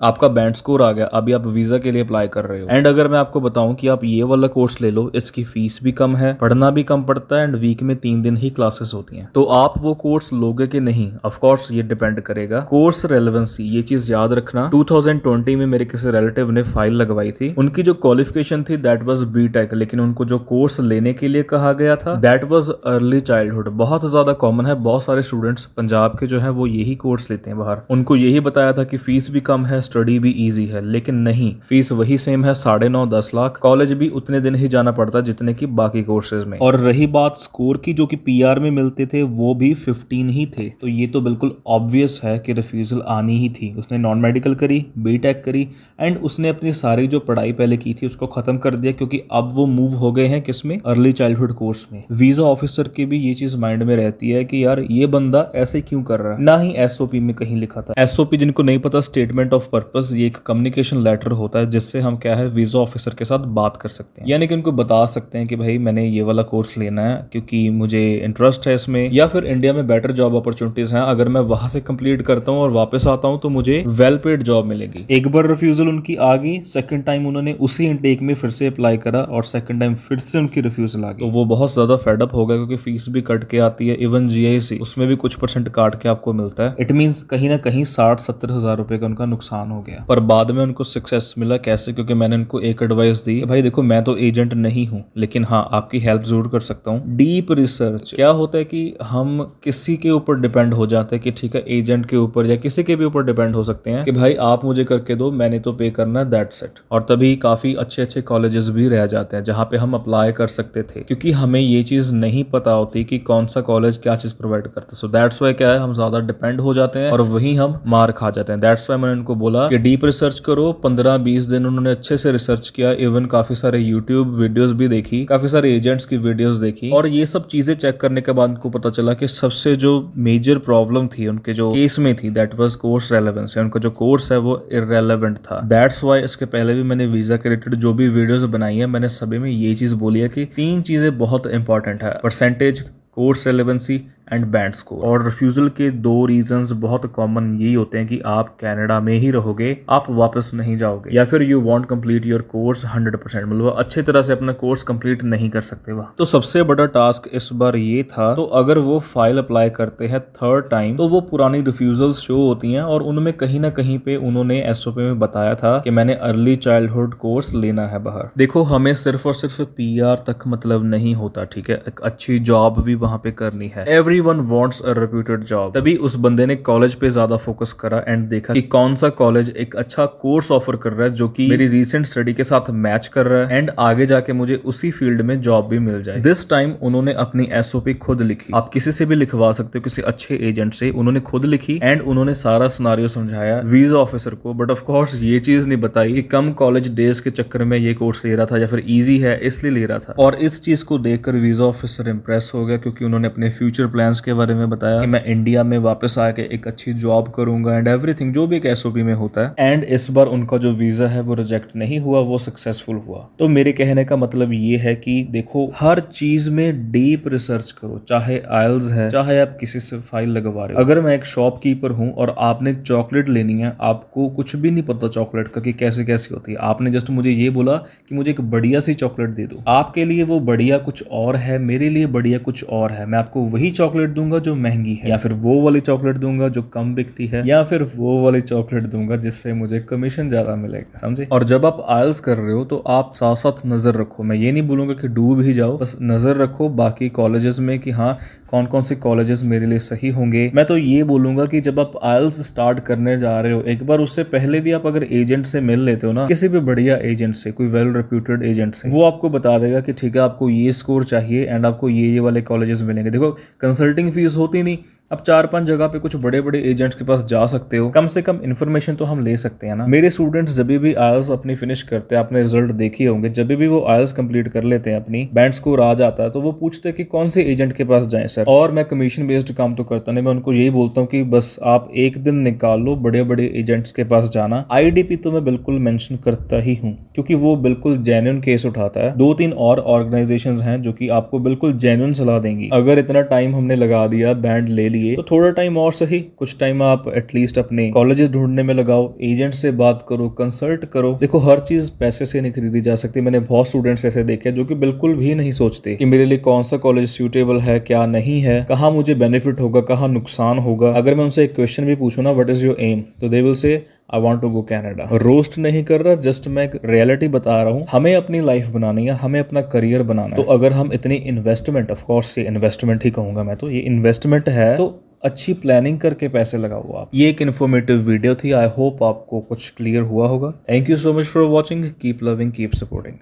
आपका band score आ गया, अभी आप वीजा के लिए अप्लाई कर रहे हो। एंड अगर मैं आपको बताऊं कि आप ये वाला कोर्स ले लो, इसकी फीस भी कम है, पढ़ना भी कम पड़ता है एंड वीक में 3 दिन ही क्लासेस होती हैं, तो आप वो कोर्स लोगे कि नहीं? ऑफ कोर्स ये डिपेंड करेगा। कोर्स रेलेवेंसी, ये चीज याद रखना। 2020 में मेरे किसी रिलेटिव ने फाइल लगवाई थी, उनकी जो क्वालिफिकेशन थी दैट वाज बीटेक, लेकिन उनको जो कोर्स लेने के लिए कहा गया था दैट वाज अर्ली चाइल्डहुड। बहुत ज्यादा कॉमन है, बहुत सारे स्टूडेंट्स पंजाब के जो है वो यही कोर्स लेते हैं बाहर। उनको यही बताया था कि फीस भी कम है, स्टडी भी इजी है, लेकिन नहीं, फीस वही सेम है, 9.5-10 लाख। कॉलेज भी उतने दिन ही जाना पड़ता जितने की बाकी कोर्सेज में। और रही बात स्कोर की, जो कि पीआर में मिलते थे वो भी 15 ही थे, तो ये तो बिल्कुल ऑब्वियस है कि रिफ्यूजल आनी ही थी। उसने नॉन मेडिकल करी, बीटेक करी एंड उसने अपनी सारी जो पढ़ाई पहले की थी उसको खत्म कर दिया, क्योंकि अब वो मूव हो गए हैं किसमें? अर्ली चाइल्डहुड कोर्स में। वीजा ऑफिसर की भी ये चीज माइंड में रहती है कि यार ये बंदा ऐसे क्यों कर रहा है। ना ही एसओपी में कहीं लिखा था। एसओपी जिनको नहीं पता, स्टेटमेंट ऑफ पर्पस, ये एक कम्युनिकेशन लेटर होता है जिससे हम क्या है वीजा ऑफिसर के साथ बात कर सकते हैं, यानी कि उनको बता सकते हैं कि भाई मैंने ये वाला कोर्स लेना है क्योंकि मुझे इंटरेस्ट है इसमें, या फिर इंडिया में बेटर जॉब अपॉर्चुनिटीज हैं, अगर मैं वहां से कंप्लीट करता हूँ और वापस आता हूँ तो मुझे वेल पेड जॉब मिलेगी। एक बार रिफ्यूजल उनकी आ गई, सेकंड टाइम उन्होंने उसी इनटेक में फिर से अप्लाई करा और सेकंड टाइम फिर से उनकी रिफ्यूजल आ गई, तो वो बहुत ज्यादा फेडअप हो गया, क्योंकि फीस भी कट के आती है, इवन जीआईसी उसमें भी कुछ परसेंट काट के आपको मिलता है। इट मींस कहीं ना कहीं 60-70 हजार रुपए का उनका नुकसान हो गया। पर बाद में उनको सक्सेस मिला। कैसे? क्योंकि मैंने उनको एक एडवाइस दी, भाई देखो मैं तो एजेंट नहीं हूं, लेकिन हाँ आपकी हेल्प जरूर कर सकता हूँ। Deep research. क्या होता है कि हम किसी के ऊपर डिपेंड हो जाते हैं कि ठीक है एजेंट के ऊपर या किसी के भी ऊपर डिपेंड हो सकते हैं कि भाई आप मुझे करके दो, मैंने तो पे करना है, दैट्स इट। और तभी काफी अच्छे अच्छे कॉलेजेस भी रह जाते हैं जहां पे हम अप्लाई कर सकते थे, क्योंकि हमें ये चीज नहीं पता होती कि कौन सा कॉलेज क्या चीज प्रोवाइड करता है। सो दैट्स वाई क्या है, हम ज्यादा डिपेंड हो जाते हैं और वही हम मार खा जाते हैं। दैट्स वाई मैंने उनको बोला कि डीप रिसर्च करो। 15-20 दिन उन्होंने अच्छे से रिसर्च किया, इवन काफी सारे यूट्यूब वीडियोस भी देखी, काफी सारे एजेंट्स की वीडियोस देखी, और ये सब चीजें चेक करने के बाद उनको पता चला कि सबसे जो मेजर प्रॉब्लम थी उनके जो केस में थी दैट वाज कोर्स रेलेवेंस। उनका जो कोर्स है वो इररेलेवेंट था। दैट्स वाई इसके पहले भी मैंने वीजा के रिलेटेड जो भी वीडियोस बनाई है, मैंने सभी में ये चीज बोली है कि 3 चीजें बहुत इंपॉर्टेंट है: percentage, course relevancy and band score. और रिफ्यूजल के 2 रीजंस बहुत कॉमन यही होते हैं कि आप कनाडा में ही रहोगे, आप वापस नहीं जाओगे, या फिर you want complete your course 100%, मतलब अच्छे तरह से अपना कोर्स कंप्लीट नहीं कर सकते वहां। तो सबसे बड़ा टास्क इस बार ये था, तो अगर वो फाइल अप्लाई करते हैं 3rd टाइम तो वो पुरानी रिफ्यूजल शो होती हैं और उनमें कहीं ना कहीं पे उन्होंने एसओपी में बताया था कि मैंने अर्ली चाइल्डहुड कोर्स लेना है बाहर। देखो हमें सिर्फ और सिर्फ पीआर तक मतलब नहीं होता, ठीक है, एक अच्छी जॉब भी वहां पे करनी है। Everyone wants a reputed job। तभी उस बंदे ने कॉलेज पे ज्यादा फोकस करा एंड देखा कि कौन सा कॉलेज एक अच्छा कोर्स ऑफर कर रहा है जो कि मेरी रीसेंट स्टडी के साथ मैच कर रहा है एंड आगे जाके मुझे उसी फील्ड में जॉब भी मिल जाए। दिस टाइम उन्होंने अपनी एसओपी खुद लिखी। आप किसी से भी लिखवा सकते हो, किसी अच्छे एजेंट से। उन्होंने खुद लिखी एंड उन्होंने सारा सिनेरियो समझाया वीजा ऑफिसर को, बट ऑफ कोर्स ये चीज नहीं बताई कि कम कॉलेज डेज के चक्कर में ये कोर्स ले रहा था या फिर इजी है इसलिए ले रहा था। और इस चीज को देखकर वीजा ऑफिसर इंप्रेस हो गया, क्योंकि उन्होंने अपने फ्यूचर प्लान्स के बारे में बताया कि मैं इंडिया में वापस आके एक अच्छी जॉब करूंगा एंड एवरीथिंग जो भी एक एसओपी में होता है। एंड इस बार उनका जो वीजा है वो रिजेक्ट नहीं हुआ, वो सक्सेसफुल हुआ। तो मेरे कहने का मतलब ये है कि देखो हर चीज में डीप रिसर्च करो, चाहे आइल्स है, चाहे आप किसी से फाइल लगवा रहे हो। अगर मैं एक शॉपकीपर हूं और आपने चॉकलेट लेनी है, आपको कुछ भी नहीं पता चॉकलेट का कि कैसे कैसी होती है, आपने जस्ट मुझे ये बोला कि मुझे एक बढ़िया सी चॉकलेट दे दो। आपके लिए वो बढ़िया कुछ और है, मेरे लिए बढ़िया कुछ और है। मैं आपको वही चॉकलेट दूंगा जो महंगी है, या फिर वो वाली चॉकलेट दूंगा जो कम बिकती है, या फिर वो वाली चॉकलेट दूंगा जिससे मुझे कमीशन ज्यादा मिलेगा, समझे। और जब आप आइल्स कर रहे हो तो आप साथ साथ नजर रखो। मैं ये नहीं बोलूंगा कि डूब ही जाओ, बस नजर रखो बाकी कॉलेजेस में कि हाँ कौन कौन से कॉलेजेस मेरे लिए सही होंगे। मैं तो ये बोलूंगा कि जब आप आइल्स स्टार्ट करने जा रहे हो, एक बार उससे पहले भी आप अगर एजेंट से मिल लेते हो ना, किसी भी बढ़िया एजेंट से, कोई वेल रेप्यूटेड एजेंट से, वो आपको बता देगा कि ठीक है आपको ये स्कोर चाहिए एंड आपको ये वाले कॉलेजेस मिलेंगे। देखो कंसल्टिंग फीस होती नहीं, अब 4-5 जगह पे कुछ बड़े बड़े एजेंट्स के पास जा सकते हो, कम से कम इन्फॉर्मेशन तो हम ले सकते हैं ना। मेरे स्टूडेंट्स जब भी आइल्स अपनी फिनिश करते हैं, आपने रिजल्ट देखे होंगे, जब भी वो आइल्स कंप्लीट कर लेते हैं, अपनी बैंड स्कोर आ जाता है, तो वो पूछते हैं कि कौन से एजेंट के पास जाएं सर। और मैं कमीशन बेस्ड काम तो करता नहीं, मैं उनको यही बोलता हूँ कि बस आप एक दिन निकाल लो बड़े बड़े एजेंट्स के पास जाना। आईडीपी तो मैं बिल्कुल मेंशन करता ही हूँ, क्योंकि वो बिल्कुल जेन्युइन केस उठाता है। 2-3 और ऑर्गेनाइजेशंस हैं जो कि आपको बिल्कुल जेन्युइन सलाह देंगी। अगर इतना टाइम हमने लगा दिया, बैंड ले लिए, तो थोड़ा टाइम और सही, कुछ टाइम आप एटलीस्ट अपने कॉलेजेस ढूंढने में लगाओ, एजेंट से बात करो, कंसल्ट करो। देखो हर चीज पैसे से नहीं खरीदी जा सकती। मैंने बहुत स्टूडेंट्स ऐसे देखे जो कि बिल्कुल भी नहीं सोचते कि मेरे लिए कौन सा कॉलेज सूटेबल है, क्या नहीं है, कहाँ मुझे बेनिफिट होगा, कहाँ नुकसान होगा। अगर मैं उनसे एक क्वेश्चन भी पूछूं ना, व्हाट इज योर एम, तो they will say I want to go Canada. Roast नहीं कर रहा, जस्ट मैं एक रियलिटी बता रहा हूँ। हमें अपनी लाइफ बनानी है, हमें अपना करियर बनाना है। तो अगर हम इतनी इन्वेस्टमेंट, ऑफ कोर्स ये इन्वेस्टमेंट ही कहूंगा मैं, तो ये इन्वेस्टमेंट है, तो अच्छी प्लानिंग करके पैसे लगाओ आप। ये एक इन्फॉर्मेटिव वीडियो थी। आई होप आपको कुछ क्लियर हुआ होगा। Thank you so much for watching. Keep loving, keep supporting.